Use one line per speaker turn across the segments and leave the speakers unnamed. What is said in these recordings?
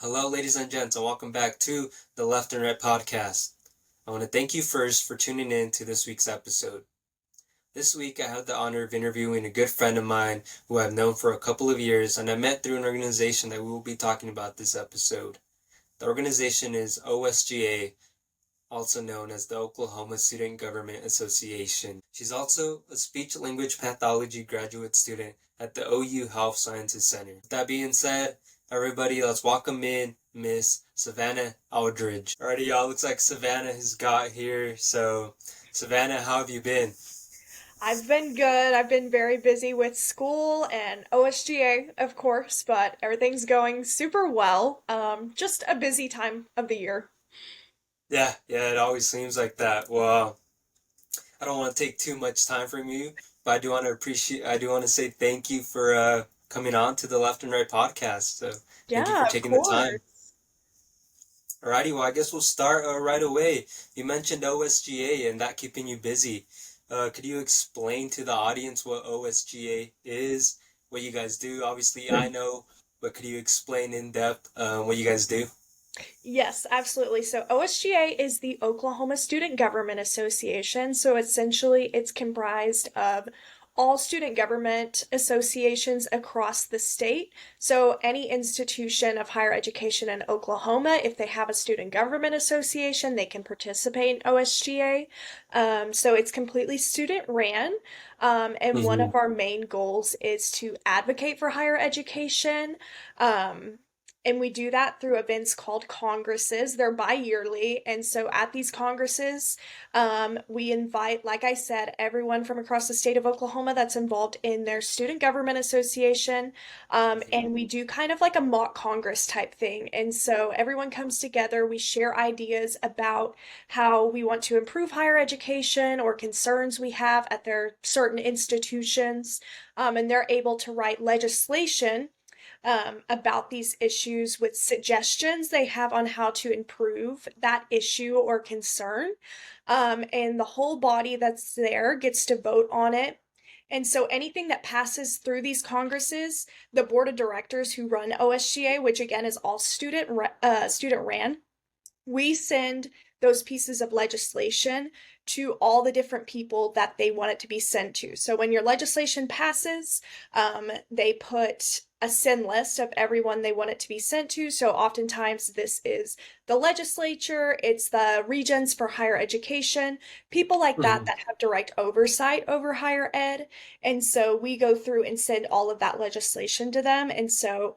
Hello, ladies and gents, and welcome back to the Left and Right podcast. I want to thank you first for tuning in to this week's episode. This week, I had the honor of interviewing a good friend of mine who I've known for a couple of years, and I met through an organization that we will be talking about this episode. The organization is OSGA, also known as the Oklahoma Student Government Association. She's also a speech-language pathology graduate student at the OU Health Sciences Center. With that being said, everybody, let's welcome in Miss Savannah Alldredge. Alrighty, y'all, looks like Savannah has got here. So, Savannah, how have you been?
I've been good. I've been very busy with school and OSGA, of course, but everything's going super well. Just a busy time of the year.
Yeah, it always seems like that. Well, I don't want to take too much time from you, but I do want to say thank you for coming on to the Left and Right podcast. So, thank you for
Yeah, of
taking the time.
course.
Alrighty, well, I guess we'll start right away. You mentioned OSGA and that keeping you busy. Could you explain to the audience what OSGA is, what you guys do? Obviously, I know, but could you explain in depth what you guys do?
Yes, absolutely. So OSGA is the Oklahoma Student Government Association. So essentially, it's comprised of all student government associations across the state. So any institution of higher education in Oklahoma, if they have a student government association, they can participate in OSGA. So it's completely student ran. And one
Mm-hmm.
of our main goals is to advocate for higher education. Um, and we do that through events called congresses. They're bi-yearly. And so at these congresses, we invite, like I said, everyone from across the state of Oklahoma that's involved in their student government association. And we do kind of like a mock Congress type thing. And so everyone comes together, we share ideas about how we want to improve higher education or concerns we have at their certain institutions. And they're able to write legislation about these issues with suggestions they have on how to improve that issue or concern. And the whole body that's there gets to vote on it. And so anything that passes through these congresses, the board of directors who run OSGA, which again is all student ran, we send those pieces of legislation to all the different people that they want it to be sent to. So when your legislation passes, they put a send list of everyone they want it to be sent to. So oftentimes this is the legislature, it's the regents for higher education, people like that
Mm-hmm.
that have direct oversight over higher ed. And so we go through and send all of that legislation to them. And so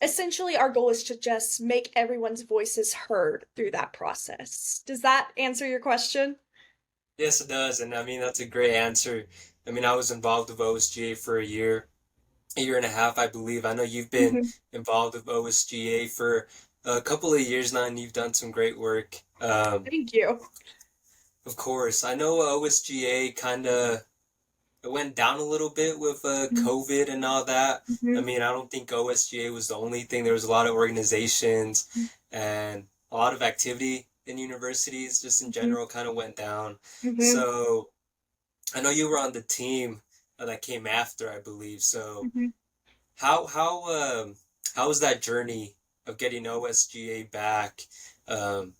essentially, our goal is to just make everyone's voices heard through that process. Does that answer your question?
Yes, it does, and I mean that's a great answer. I mean, I was involved with OSGA for a year and a half, I believe. I know you've been
Mhm.
involved with OSGA for a couple of years now, and you've done some great work.
Thank you.
Of course, I know OSGA kind of it went down a little bit with COVID and all that. I
Mhm.
mean, I don't think OSGA was the only thing. There was a lot of organizations and a lot of activity in universities, just in
Mhm.
general, kind of went down.
Mhm.
So I know you were on the team that came after, I believe. So
Mhm.
how how um how was that journey of getting OSGA um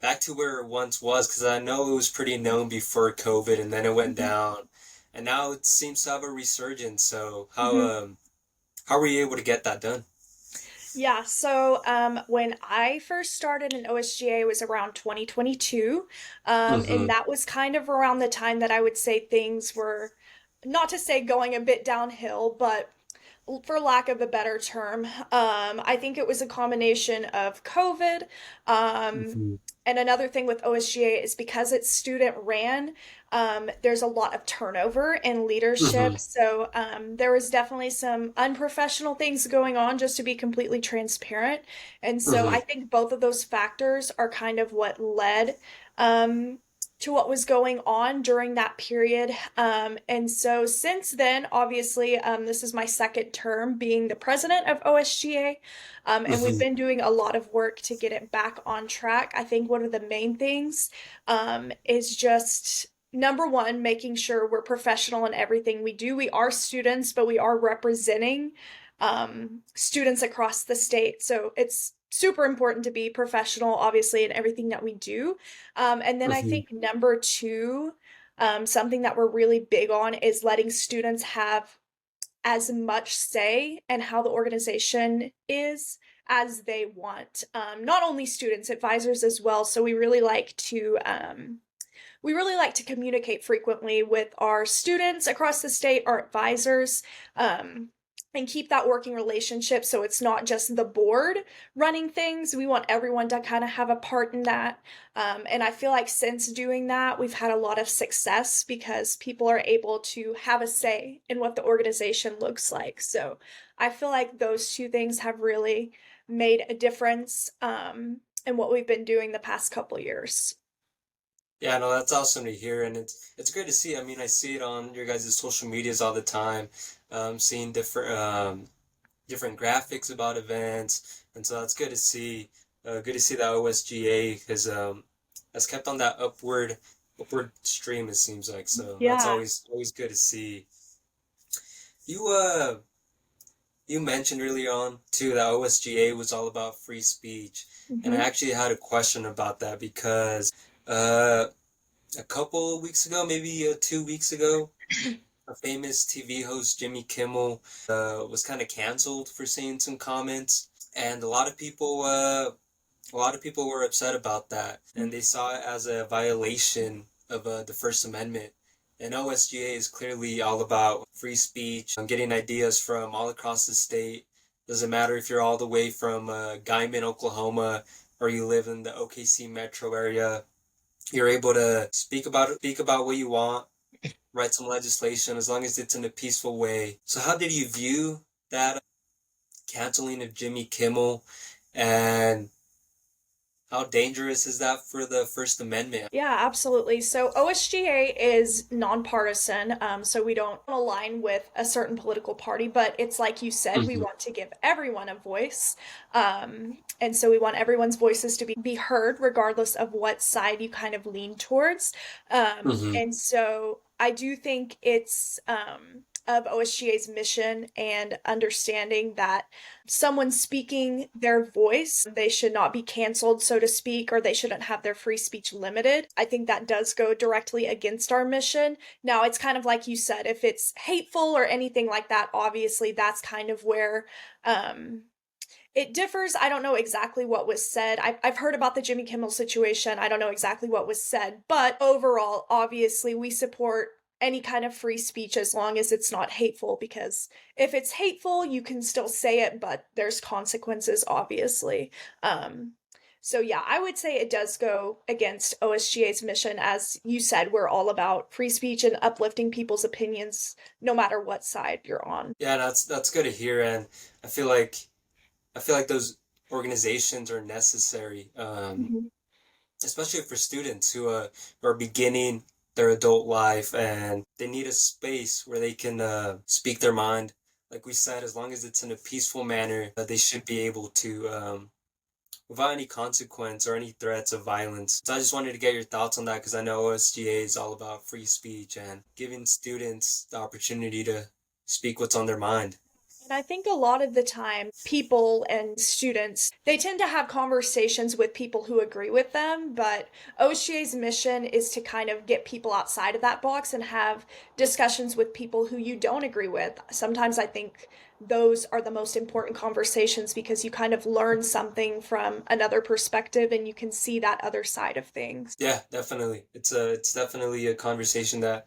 back to where it once was? Because I know it was pretty known before COVID, and then it went
Mhm.
down, and now it seems to have a resurgence. So
Mhm.
how were you able to get that done?
Yeah, so when I first started in OSGA, it was around 2022. And
Mm-hmm.
that was kind of around the time that I would say things were, not to say going a bit downhill, but for lack of a better term. I think it was a combination of COVID. Um,
Mm-hmm.
and another thing with OSGA is because it's student ran, there's a lot of turnover in
Mm-hmm.
leadership. So there was definitely some unprofessional things going on, just to be completely transparent. And so
Mm-hmm.
I think both of those factors are kind of what led um, to what was going on during that period. And so since then, obviously, this is my second term being the president of OSGA, and we've
Mm-hmm.
been doing a lot of work to get it back on track. I think one of the main things is just number one, making sure we're professional in everything we do. We are students, but we are representing students across the state. So it's super important to be professional, obviously, in everything that we do. And then I
Hmm.
think number two, something that we're really big on is letting students have as much say in how the organization is as they want. Not only students, advisors as well. So we really like to communicate frequently with our students across the state, our advisors, and keep that working relationship so it's not just the board running things. We want everyone to kind of have a part in that. And I feel like since doing that, we've had a lot of success because people are able to have a say in what the organization looks like. So I feel like those two things have really made a difference in what we've been doing the past couple years.
Yeah, no, that's awesome to hear, and it's great to see. I mean, I see it on your guys' social medias all the time, seeing different graphics about events, and so that's good to see. Good to see that OSGA has kept on that upward stream. It seems like so. That's
Yeah.
always good to see. You you mentioned earlier on too that OSGA was all about free speech, and I
Hmm.
actually had a question about that because uh, a couple of weeks ago, maybe 2 weeks ago, a famous TV host, Jimmy Kimmel, was kind of canceled for saying some comments, and a lot of people were upset about that, and they saw it as a violation of the First Amendment. And OSGA is clearly all about free speech, getting ideas from all across the state. Doesn't matter if you're all the way from Guyman, Oklahoma, or you live in the OKC metro area. You're able to speak about what you want, write some legislation as long as it's in a peaceful way. So how did you view that canceling of Jimmy Kimmel, and how dangerous is that for the First Amendment?
Yeah, absolutely. So OSGA is nonpartisan, so we don't align with a certain political party, but it's like you said, we
Hmm.
want to give everyone a voice. And so we want everyone's voices to be heard, regardless of what side you kind of lean towards.
Hmm.
And so I do think it's of OSGA's mission and understanding that someone speaking their voice, they should not be canceled, so to speak, or they shouldn't have their free speech limited. I think that does go directly against our mission. Now, it's kind of like you said, if it's hateful or anything like that, obviously that's kind of where it differs. I don't know exactly what was said. I've heard about the Jimmy Kimmel situation. I don't know exactly what was said, but overall, obviously, we support any kind of free speech as long as it's not hateful, because if it's hateful, you can still say it, but there's consequences, obviously. Um, so yeah, I would say it does go against OSGA's mission. As you said, we're all about free speech and uplifting people's opinions, no matter what side you're on.
Yeah, that's good to hear, and I feel like I feel like those organizations are necessary,
Mhm.
especially for students who are beginning their adult life and they need a space where they can speak their mind. Like we said, as long as it's in a peaceful manner, they should be able to without any consequence or any threats of violence. So I just wanted to get your thoughts on that because I know OSGA is all about free speech and giving students the opportunity to speak what's on their mind.
And I think a lot of the time, people and students, they tend to have conversations with people who agree with them, but OSGA's mission is to kind of get people outside of that box and have discussions with people who you don't agree with. Sometimes I think those are the most important conversations because you kind of learn something from another perspective and you can see that other side of things.
Yeah, definitely. It's definitely a conversation that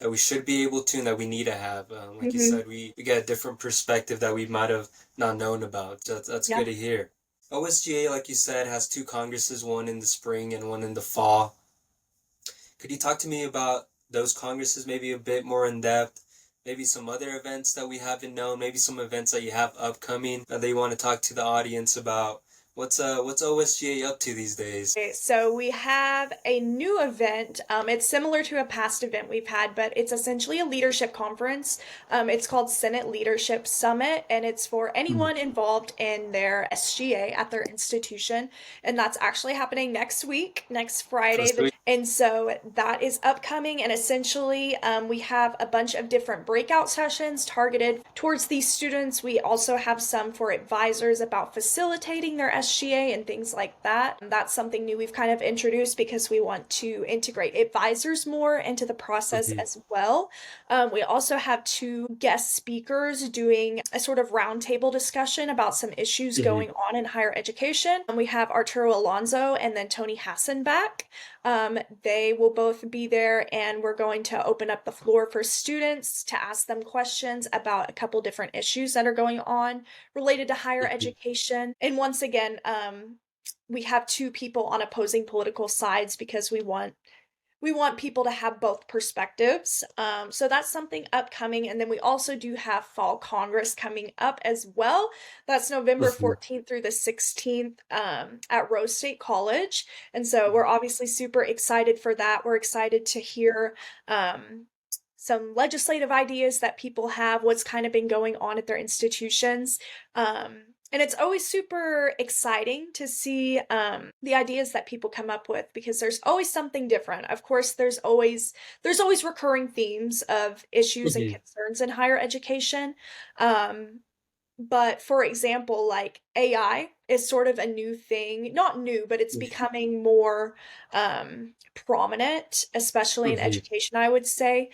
we should be able to and that we need to have. Like you
Hmm.
said, we get a different perspective that we might have not known about. So that's
Yeah.
good to hear. OSGA, like you said, has two congresses, one in the spring and one in the fall. Could you talk to me about those congresses maybe a bit more in depth? Maybe some other events that we haven't known, maybe some events that you have upcoming that you want to talk to the audience about. What's OSGA up to these days?
Okay, so we have a new event. It's similar to a past event we've had, but it's essentially a leadership conference. It's called Senate Leadership Summit, and it's for
Hmm.
anyone involved in their SGA at their institution. And that's actually happening next week, next
So
Friday, the
sweet.
And so that is upcoming. And essentially, we have a bunch of different breakout sessions targeted towards these students. We also have some for advisors about facilitating their SGA and things like that. And that's something new we've kind of introduced because we want to integrate advisors more into the process as well. We also have two guest speakers doing a sort of roundtable discussion about some issues going on in higher education. And we have Arturo Alonso and then Tony Hassan back. They will both be there, and we're going to open up the floor for students to ask them questions about a couple different issues that are going on related to higher education. And once again, we have two people on opposing political sides because we want people to have both perspectives. So that's something upcoming. And then we also do have Fall Congress coming up as well. That's November 14th through the 16th at Rose State College. And so we're obviously super excited for that. We're excited to hear some legislative ideas that people have, what's kind of been going on at their institutions. And it's always super exciting to see the ideas that people come up with because there's always something different. Of course, there's always recurring themes of issues and concerns in higher education. But for example, like AI is sort of a new thing, not new, but it's becoming more prominent, especially in education, I would say.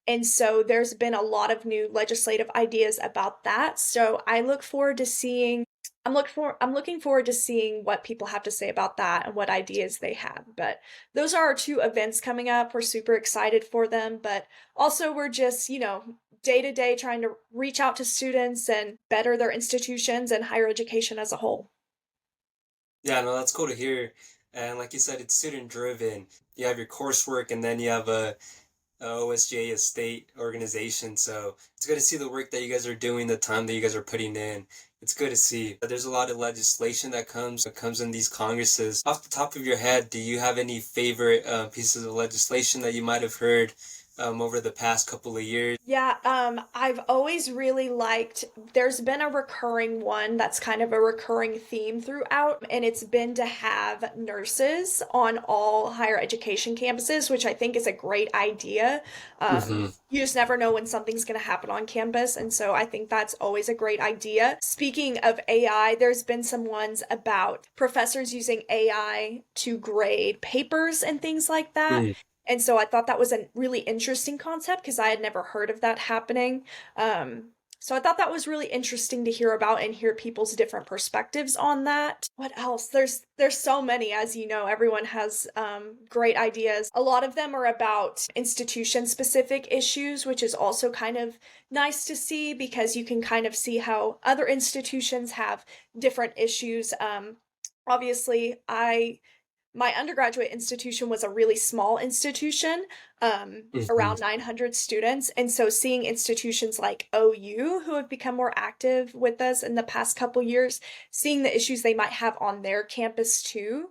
And so there's been a lot of new legislative ideas about that. So I look forward to seeing I'm looking forward to seeing what people have to say about that and what ideas they have. But those are our two events coming up. We're super excited for them, but also we're just, day to day trying to reach out to students and better their institutions and higher education as a whole.
Yeah, no, that's cool to hear. And like you said, it's student driven. You have your coursework, and then you have a OSGA State organization. So it's good to see the work that you guys are doing, the time that you guys are putting in. It's good to see. There's a lot of legislation that comes in these congresses. Off the top of your head, do you have any favorite pieces of legislation that you might have heard over the past couple of years?
Yeah, I've always really liked, there's been a recurring one that's kind of a recurring theme throughout, and it's been to have nurses on all higher education campuses, which I think is a great idea. You just never know when something's going to happen on campus, and so I think that's always a great idea. Speaking of AI, there's been some ones about professors using AI to grade papers and things like that. And so I thought that was a really interesting concept because I had never heard of that happening. So I thought that was really interesting to hear about and hear people's different perspectives on that. What else? There's so many, as you know, everyone has great ideas. A lot of them are about institution-specific issues, which is also kind of nice to see because you can kind of see how other institutions have different issues. Obviously, my undergraduate institution was a really small institution, around 900 students. And so seeing institutions like OU, who have become more active with us in the past couple years, seeing the issues they might have on their campus too,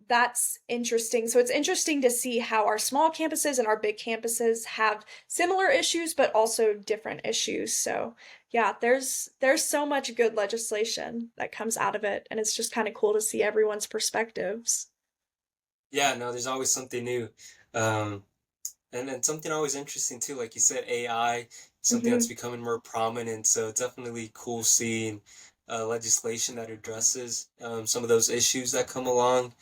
that's interesting. So it's interesting to see how our small campuses and our big campuses have similar issues, but also different issues. So yeah, there's so much good legislation that comes out of it. And it's just kind of cool to see everyone's perspectives.
Yeah, no, there's always something new. Um, and then something always interesting too, like you said, AI, something that's becoming more prominent. So it's definitely cool seeing legislation that addresses some of those issues that come along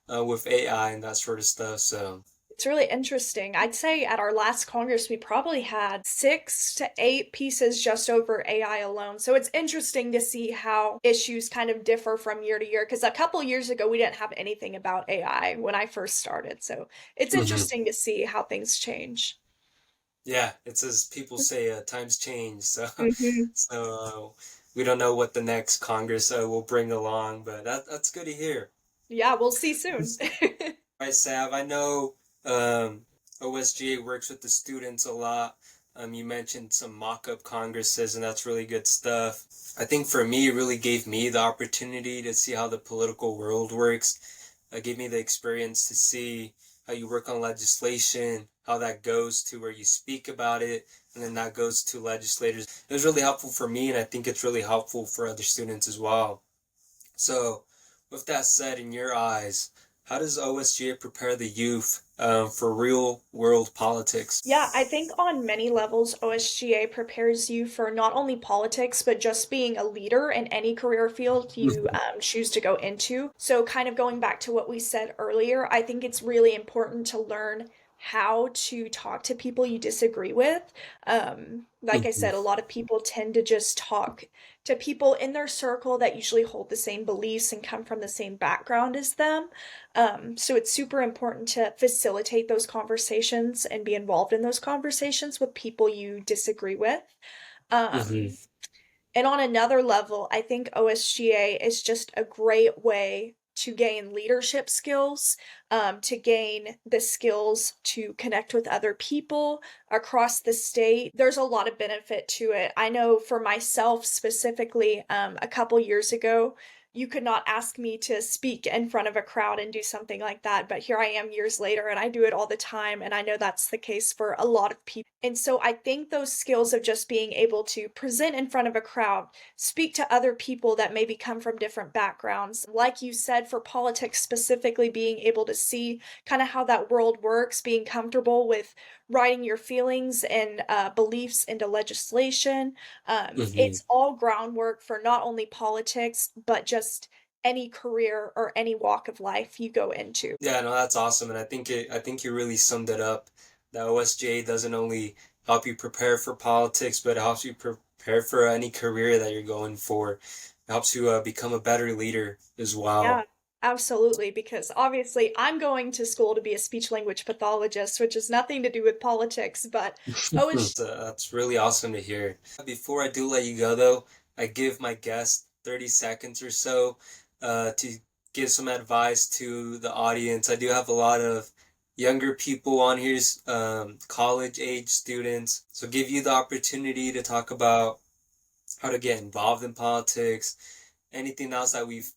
with AI and that sort of stuff. So
It's really interesting. I'd say at our last Congress, we probably had 6 to 8 pieces just over AI alone. So it's interesting to see how issues kind of differ from year to year. Because a couple years ago, we didn't have anything about AI when I first started. So it's interesting to see how things change.
yeah, it's as people say, times change. So
Hmm.
we don't know what the next Congress will bring along, but that's good to hear.
Yeah, we'll see soon.
Right, Sav, I know um, OSGA works with the students a lot. You mentioned some mock-up congresses, and that's really good stuff. I think for me, it really gave me the opportunity to see how the political world works. It gave me the experience to see how you work on legislation, how that goes to where you speak about it, and then that goes to legislators. It was really helpful for me, and I think it's really helpful for other students as well. So, with that said, in your eyes, how does OSGA prepare the youth for real world politics?
Yeah, I think on many levels, OSGA prepares you for not only politics, but just being a leader in any career field you choose to go into. So, kind of going back to what we said earlier, I think it's really important to learn how to talk to people you disagree with. Like I
Mhm.
said, a lot of people tend to just talk to people in their circle that usually hold the same beliefs and come from the same background as them. So it's super important to facilitate those conversations and be involved in those conversations with people you disagree with.
Mhm.
Um, and on another level, I think OSGA is just a great way to gain leadership skills, to gain the skills to connect with other people across the state. There's a lot of benefit to it. I know for myself specifically, a couple years ago, you could not ask me to speak in front of a crowd and do something like that, but here I am years later and I do it all the time, and I know that's the case for a lot of people. And so I think those skills of just being able to present in front of a crowd, speak to other people that maybe come from different backgrounds, like you said, for politics specifically, being able to see kind of how that world works, being comfortable with writing your feelings and beliefs into legislation.
Mhm.
It's all groundwork for not only politics, but just any career or any walk of life you go into.
Yeah, no, that's awesome, and I think you really summed it up. That OSJ doesn't only help you prepare for politics, but it helps you prepare for any career that you're going for. It helps you become a better leader as
Yeah,
well.
absolutely. Because obviously, I'm going to school to be a speech language pathologist, which has nothing to do with politics, but OSG.
That's really awesome to hear. Before I do let you go, though, I give my guests 30 seconds or so to give some advice to the audience. I do have a lot of younger people on here, college age students. So give you the opportunity to talk about how to get involved in politics, anything else that we've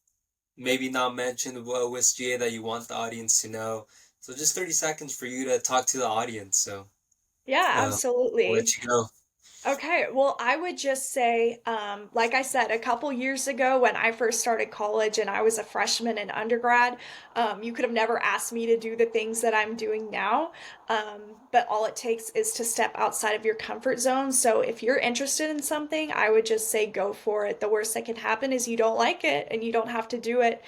maybe not mentioned about OSGA that you want the audience to know. So just 30 seconds for you to talk to the audience. So
Yeah,
uh, I'll
absolutely.
let you go.
Okay, well, I would just say, like I said, a couple years ago when I first started college and I was a freshman in undergrad, you could have never asked me to do the things that I'm doing now. But all it takes is to step outside of your comfort zone. So if you're interested in something, I would just say go for it. The worst that can happen is you don't like it and you don't have to do it.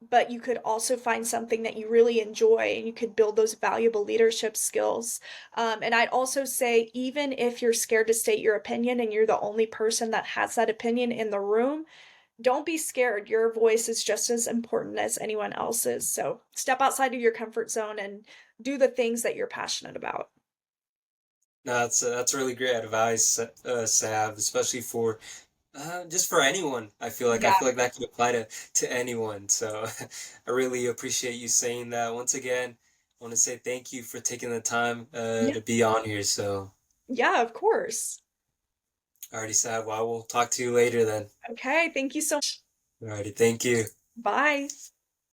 But you could also find something that you really enjoy and you could build those valuable leadership skills. And I'd also say, even if you're scared to state your opinion and you're the only person that has that opinion in the room, don't be scared. Your voice is just as important as anyone else's. So step outside of your comfort zone and do the things that you're passionate about.
No, that's really great advice, Sav, especially for just for anyone. I
Yeah.
feel like that could apply to anyone. So I really appreciate you saying that. Once again, I want to say thank you for taking the time
Yeah.
to be on here. So
Yeah, of course.
alrighty, Sav. Well, I will talk to you later then.
Okay. Thank you so much.
Alrighty, thank you.
Bye.